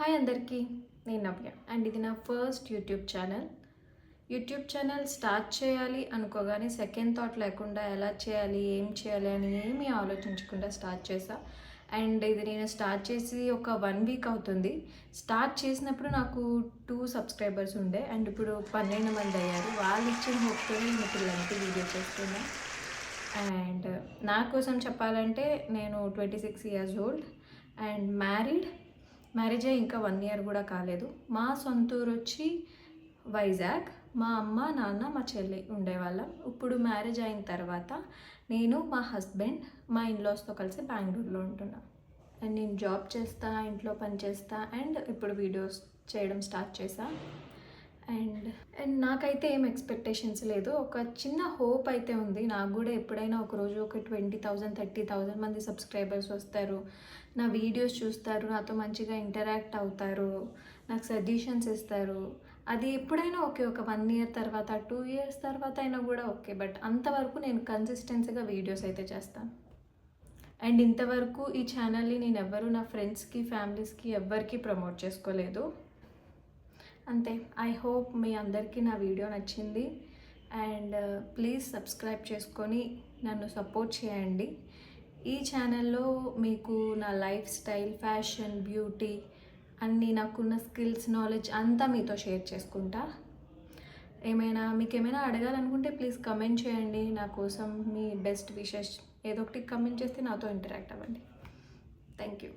Hi అందరికీ, నేను నవ్య and ఇది నా ఫస్ట్ యూట్యూబ్ ఛానల్ స్టార్ట్ చేయాలి అనుకోగానే సెకండ్ థాట్ లేకుండా ఎలా చేయాలి ఏం చేయాలి అని ఏమీ ఆలోచించకుండా స్టార్ట్ చేశా. అండ్ ఇది నేను స్టార్ట్ చేసి ఒక 1 వీక్ అవుతుంది. స్టార్ట్ చేసినప్పుడు నాకు 2 సబ్స్క్రైబర్స్ ఉండే అండ్ ఇప్పుడు 12 మంది అయ్యారు. వాళ్ళు ఇచ్చిన హోప్తో నేను ఇప్పుడు లెంత్ వీడియో చేస్తున్నా. అండ్ నా కోసం చెప్పాలంటే నేను 26 ఇయర్స్ ఓల్డ్ అండ్ మ్యారేజ్ అయ్యి ఇంకా 1 ఇయర్ కూడా కాలేదు. మా సొంతూరు వచ్చి వైజాగ్. మా అమ్మ నాన్న మా చెల్లి ఉండేవాళ్ళం. ఇప్పుడు మ్యారేజ్ అయిన తర్వాత నేను మా హస్బెండ్ మా ఇన్లాస్తో కలిసి బెంగళూరులో ఉంటున్నా. అండ్ నేను జాబ్ చేస్తా, ఇంట్లో పని చేస్తా అండ్ ఇప్పుడు వీడియోస్ చేయడం స్టార్ట్ చేశా. అండ్ నాకైతే ఏం ఎక్స్పెక్టేషన్స్ లేదు, ఒక చిన్న హోప్ అయితే ఉంది. నాకు కూడా ఎప్పుడైనా ఒకరోజు ఒక 20,000 30,000 మంది సబ్స్క్రైబర్స్ వస్తారు, నా వీడియోస్ చూస్తారు, నాతో మంచిగా ఇంటరాక్ట్ అవుతారు, నాకు సజెషన్స్ ఇస్తారు. అది ఎప్పుడైనా ఓకే, ఒక 1 ఇయర్ తర్వాత 2 ఇయర్స్ తర్వాత అయినా కూడా ఓకే. బట్ అంతవరకు నేను కన్సిస్టెన్సీగా వీడియోస్ అయితే చేస్తాను. అండ్ ఇంతవరకు ఈ ఛానల్ని నేను ఎవరు నా ఫ్రెండ్స్కి ఫ్యామిలీస్కి ఎవ్వరికి ప్రమోట్ చేసుకోలేదు. అంతే. ఐ హోప్ మీ అందరికీ నా వీడియో నచ్చింది. అండ్ ప్లీజ్ సబ్స్క్రైబ్ చేసుకొని నన్ను సపోర్ట్ చేయండి. ఈ ఛానల్లో మీకు నా లైఫ్ స్టైల్, ఫ్యాషన్, బ్యూటీ అన్నీ, నాకున్న స్కిల్స్, నాలెడ్జ్ అంతా మీతో షేర్ చేసుకుంటా. మీకు ఏమైనా అడగాలనుకుంటే ప్లీజ్ కమెంట్ చేయండి. నా కోసం మీ బెస్ట్ విషెస్ ఏదో ఒకటి కమెంట్ చేస్తే నాతో ఇంటరాక్ట్ అవ్వండి. Thank you.